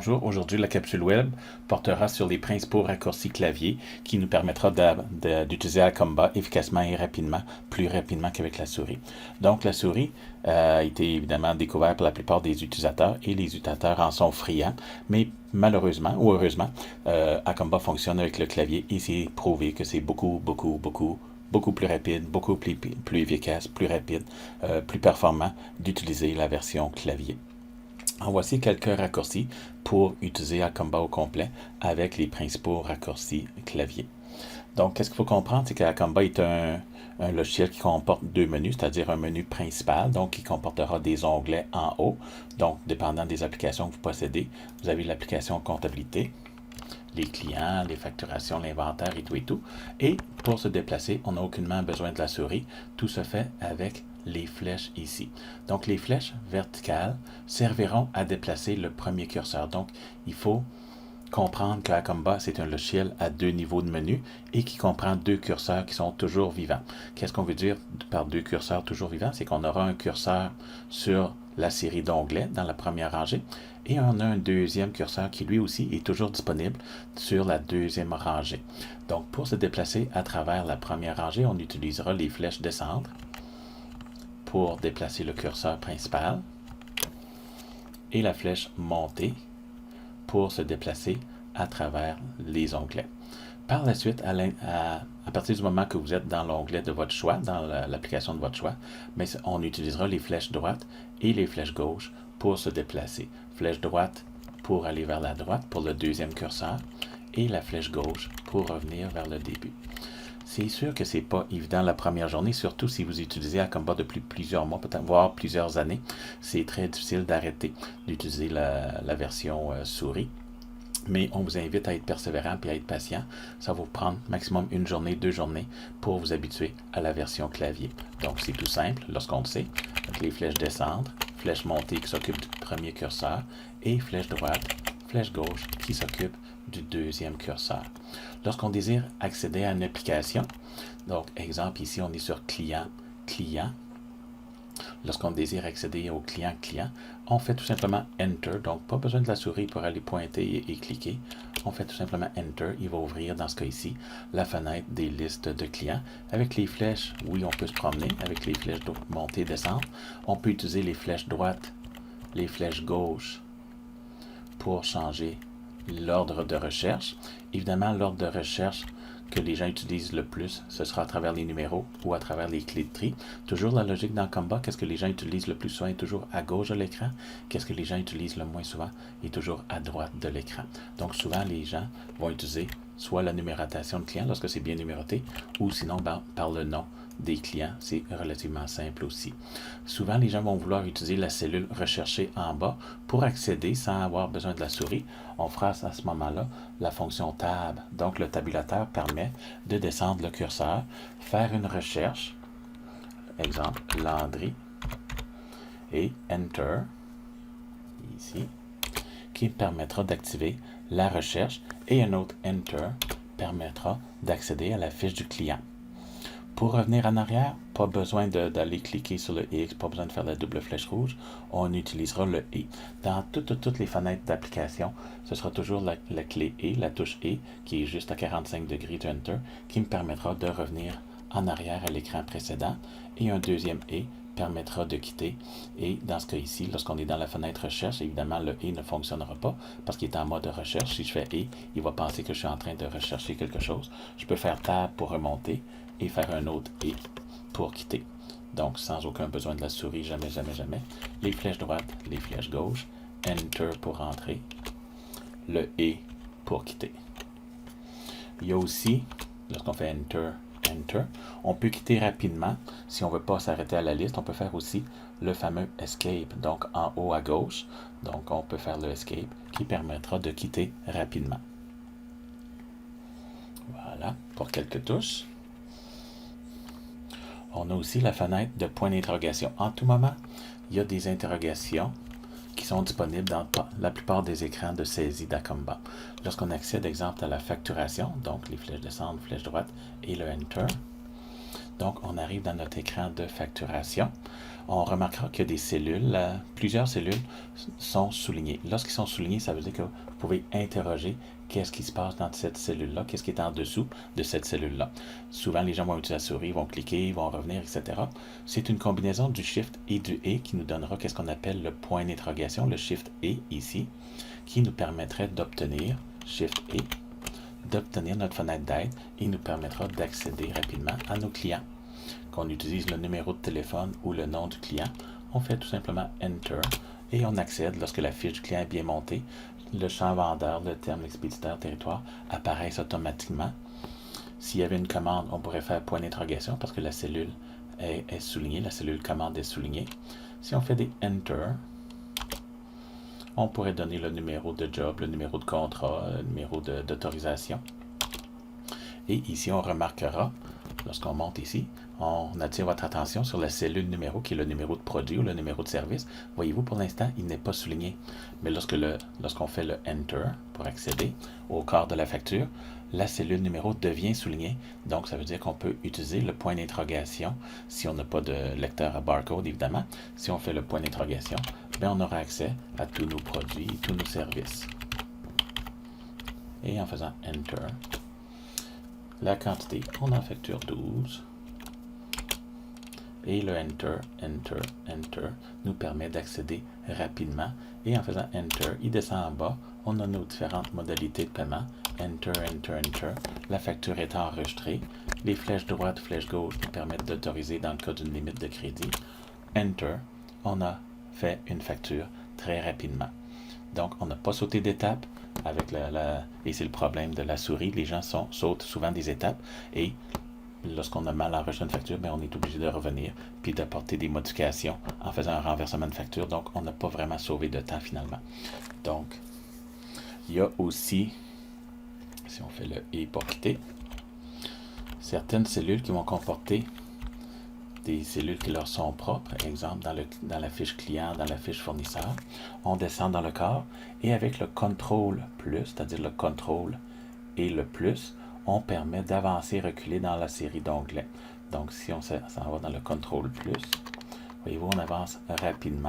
Bonjour, aujourd'hui la capsule web portera sur les principaux raccourcis clavier qui nous permettra d'utiliser Acomba efficacement et rapidement, plus rapidement qu'avec la souris. Donc la souris a été évidemment découverte par la plupart des utilisateurs et les utilisateurs en sont friands, mais malheureusement ou heureusement, Acomba fonctionne avec le clavier et c'est prouvé que c'est beaucoup plus rapide, beaucoup plus efficace, plus rapide, plus performant d'utiliser la version clavier. En voici quelques raccourcis pour utiliser Acomba au complet avec les principaux raccourcis clavier. Donc, qu'est-ce qu'il faut comprendre, c'est qu'Acomba est un logiciel qui comporte deux menus, c'est-à-dire un menu principal, donc qui comportera des onglets en haut. Donc, dépendant des applications que vous possédez, vous avez l'application comptabilité, les clients, les facturations, l'inventaire et tout et tout. Et pour se déplacer, on n'a aucunement besoin de la souris. Tout se fait avec les flèches ici. Donc les flèches verticales serviront à déplacer le premier curseur. Donc il faut comprendre que Acomba, c'est un logiciel à deux niveaux de menu et qui comprend deux curseurs qui sont toujours vivants. Qu'est-ce qu'on veut dire par deux curseurs toujours vivants? C'est qu'on aura un curseur sur la série d'onglets dans la première rangée et on a un deuxième curseur qui lui aussi est toujours disponible sur la deuxième rangée. Donc pour se déplacer à travers la première rangée, on utilisera les flèches descendre pour déplacer le curseur principal et la flèche monter pour se déplacer à travers les onglets. Par la suite, à partir du moment que vous êtes dans l'onglet de votre choix, dans l'application de votre choix, mais on utilisera les flèches droite et les flèches gauche pour se déplacer. Flèche droite pour aller vers la droite pour le deuxième curseur et la flèche gauche pour revenir vers le début. C'est sûr que c'est pas évident la première journée, surtout si vous utilisez Acomba depuis plusieurs mois, peut-être voire plusieurs années. C'est très difficile d'arrêter d'utiliser la version souris. Mais on vous invite à être persévérant et à être patient. Ça va vous prendre maximum une journée, 2 journées pour vous habituer à la version clavier. Donc c'est tout simple lorsqu'on le sait. Donc, les flèches descendre, flèche montée qui s'occupe du premier curseur et flèche droite, flèche gauche qui s'occupe du deuxième curseur. Lorsqu'on désire accéder à une application, donc exemple ici on est sur client. Lorsqu'on désire accéder au client, on fait tout simplement Enter. Donc, pas besoin de la souris pour aller pointer et cliquer. On fait tout simplement Enter. Il va ouvrir, dans ce cas ici, la fenêtre des listes de clients. Avec les flèches, oui, on peut se promener. Avec les flèches de montée, descendre. On peut utiliser les flèches droites, les flèches gauche pour changer l'ordre de recherche. Évidemment, l'ordre de recherche que les gens utilisent le plus, ce sera à travers les numéros ou à travers les clés de tri. Toujours la logique dans Acomba, qu'est-ce que les gens utilisent le plus souvent est toujours à gauche de l'écran, qu'est-ce que les gens utilisent le moins souvent est toujours à droite de l'écran. Donc souvent les gens vont utiliser soit la numérotation de clients lorsque c'est bien numéroté, ou sinon par le nom des clients, c'est relativement simple aussi. Souvent, les gens vont vouloir utiliser la cellule recherchée en bas pour accéder sans avoir besoin de la souris. On fera à ce moment-là la fonction Tab. Donc, le tabulateur permet de descendre le curseur, faire une recherche, exemple, Landry, et Enter, ici, qui permettra d'activer la recherche, et un autre Enter permettra d'accéder à la fiche du client. Pour revenir en arrière, pas besoin d'aller cliquer sur le X, pas besoin de faire la double flèche rouge, on utilisera le E. Dans toutes les fenêtres d'application, ce sera toujours la clé E, la touche E, qui est juste à 45 degrés de Enter, qui me permettra de revenir en arrière à l'écran précédent, et un deuxième E permettra de quitter. Et dans ce cas ici, lorsqu'on est dans la fenêtre recherche, évidemment le E ne fonctionnera pas parce qu'il est en mode recherche. Si je fais E, il va penser que je suis en train de rechercher quelque chose. Je peux faire Tab pour remonter et faire un autre E pour quitter. Donc sans aucun besoin de la souris, jamais. Les flèches droites, les flèches gauche, Enter pour rentrer, le E pour quitter. Il y a aussi, lorsqu'on fait Enter, on peut quitter rapidement. Si on ne veut pas s'arrêter à la liste, on peut faire aussi le fameux Escape, donc en haut à gauche. Donc on peut faire le Escape qui permettra de quitter rapidement. Voilà, pour quelques touches. On a aussi la fenêtre de point d'interrogation. En tout moment, il y a des interrogations qui sont disponibles dans la plupart des écrans de saisie d'Acomba. Lorsqu'on accède, exemple, à la facturation, donc les flèches descendre, flèche droite et le Enter, donc on arrive dans notre écran de facturation. on remarquera que des cellules, plusieurs cellules sont soulignées. Lorsqu'ils sont soulignés, ça veut dire que vous pouvez interroger qu'est-ce qui se passe dans cette cellule-là, qu'est-ce qui est en dessous de cette cellule-là. Souvent, les gens vont utiliser la souris, vont cliquer, vont revenir, etc. C'est une combinaison du Shift et du et qui nous donnera qu'est-ce qu'on appelle le point d'interrogation, le Shift et ici, qui nous permettrait d'obtenir, Shift et, d'obtenir notre fenêtre d'aide et nous permettra d'accéder rapidement à nos clients. Qu'on utilise le numéro de téléphone ou le nom du client, on fait tout simplement Enter et on accède lorsque la fiche du client est bien montée. Le champ vendeur, le terme, l'expéditeur, territoire apparaissent automatiquement. S'il y avait une commande, on pourrait faire point d'interrogation parce que la cellule est soulignée, la cellule commande est soulignée. Si on fait des Enter, on pourrait donner le numéro de job, le numéro de contrat, le numéro d'autorisation. Et ici, on remarquera, lorsqu'on monte ici, on attire votre attention sur la cellule numéro, qui est le numéro de produit ou le numéro de service. Voyez-vous, pour l'instant, il n'est pas souligné. Mais lorsqu'on fait le Enter pour accéder au corps de la facture, la cellule numéro devient soulignée. Donc, ça veut dire qu'on peut utiliser le point d'interrogation si on n'a pas de lecteur à barcode, évidemment. Si on fait le point d'interrogation, bien, on aura accès à tous nos produits, tous nos services. Et en faisant Enter, la quantité, on en facture 12. Et le Enter, Enter, Enter nous permet d'accéder rapidement. Et en faisant Enter, il descend en bas. On a nos différentes modalités de paiement. Enter, Enter, Enter. La facture est enregistrée. Les flèches droite, flèche gauche nous permettent d'autoriser dans le cas d'une limite de crédit. Enter, on a fait une facture très rapidement. Donc, on n'a pas sauté d'étape avec et c'est le problème de la souris. Les gens sautent souvent des étapes et lorsqu'on a mal enregistré une facture, bien, on est obligé de revenir puis d'apporter des modifications en faisant un renversement de facture. Donc, on n'a pas vraiment sauvé de temps finalement. Donc, il y a aussi, si on fait le « et » pour quitter, certaines cellules qui vont comporter des cellules qui leur sont propres, exemple dans la fiche client, dans la fiche fournisseur. On descend dans le corps et avec le contrôle plus, c'est-à-dire le contrôle et le plus, on permet d'avancer, reculer dans la série d'onglets. Donc, si on s'en va dans le contrôle plus, voyez-vous, on avance rapidement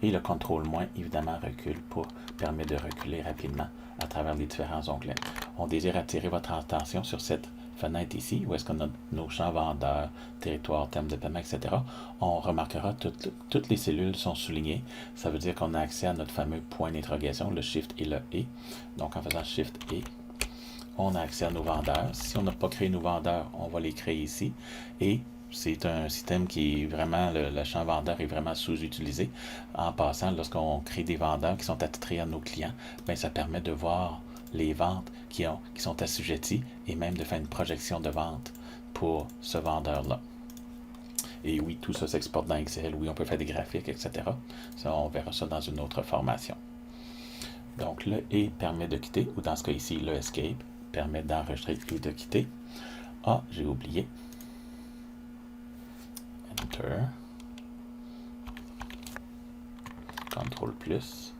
et le contrôle moins, évidemment, recule pour permettre de reculer rapidement à travers les différents onglets. On désire attirer votre attention sur cette fenêtre ici, où est-ce qu'on a nos champs vendeurs, territoire, termes de paiement, etc. On remarquera que toutes les cellules sont soulignées. Ça veut dire qu'on a accès à notre fameux point d'interrogation, le Shift et le et. Donc, en faisant Shift et, on a accès à nos vendeurs. Si on n'a pas créé nos vendeurs, on va les créer ici. Et c'est un système qui est vraiment, le champ vendeur est vraiment sous-utilisé. En passant, lorsqu'on crée des vendeurs qui sont attitrés à nos clients, bien, ça permet de voir les ventes qui sont assujetties et même de faire une projection de vente pour ce vendeur-là. Et oui, tout ça s'exporte dans Excel. Oui, on peut faire des graphiques, etc. Ça, on verra ça dans une autre formation. Donc, le « et » permet de quitter, ou dans ce cas ici, le « escape » permet d'enregistrer et de quitter. Ah, j'ai oublié. Enter. Contrôle plus.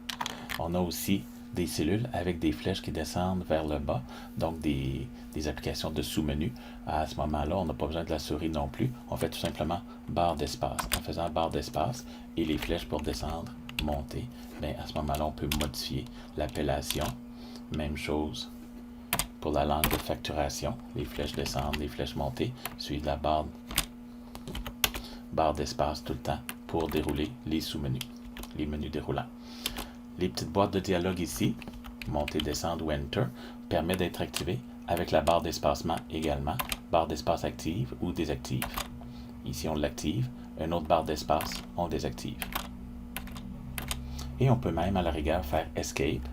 On a aussi des cellules avec des flèches qui descendent vers le bas, donc des applications de sous-menu. À ce moment-là, on n'a pas besoin de la souris non plus. On fait tout simplement barre d'espace. En faisant barre d'espace et les flèches pour descendre, monter, bien, à ce moment-là, on peut modifier l'appellation. Même chose pour la langue de facturation. Les flèches descendent, les flèches montées, suivent la barre d'espace tout le temps pour dérouler les sous-menus, les menus déroulants. Les petites boîtes de dialogue ici, monter, descendre ou Enter, permet d'être activé avec la barre d'espacement également, barre d'espace active ou désactive. Ici, on l'active. Une autre barre d'espace, on désactive. Et on peut même, à la rigueur, faire Escape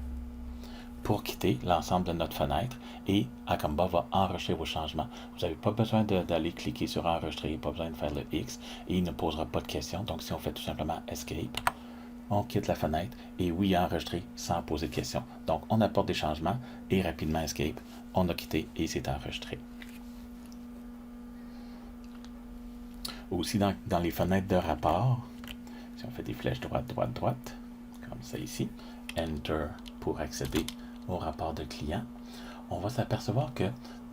pour quitter l'ensemble de notre fenêtre et Acomba va enregistrer vos changements. Vous n'avez pas besoin d'aller cliquer sur Enregistrer, pas besoin de faire le X et il ne posera pas de questions. Donc, si on fait tout simplement Escape, on quitte la fenêtre et oui, enregistrer sans poser de questions. Donc, on apporte des changements et rapidement Escape, on a quitté et c'est enregistré. Aussi, dans les fenêtres de rapport, si on fait des flèches droite, droite, droite, comme ça ici, Enter pour accéder au rapport de client, on va s'apercevoir que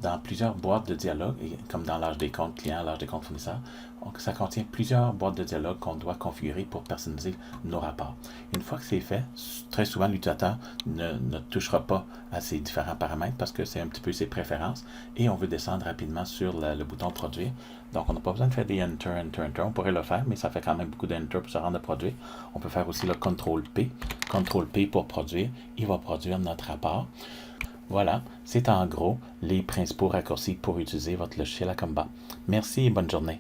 dans plusieurs boîtes de dialogue, comme dans l'âge des comptes clients, l'âge des comptes fournisseurs. Donc, ça contient plusieurs boîtes de dialogue qu'on doit configurer pour personnaliser nos rapports. Une fois que c'est fait, très souvent l'utilisateur ne touchera pas à ces différents paramètres parce que c'est un petit peu ses préférences et on veut descendre rapidement sur le bouton produire. Donc, on n'a pas besoin de faire des enter, enter, enter. On pourrait le faire, mais ça fait quand même beaucoup d'enter pour se rendre à produire. On peut faire aussi le CTRL P. CTRL P pour produire. Il va produire notre rapport. Voilà, c'est en gros les principaux raccourcis pour utiliser votre logiciel Acomba. Merci et bonne journée.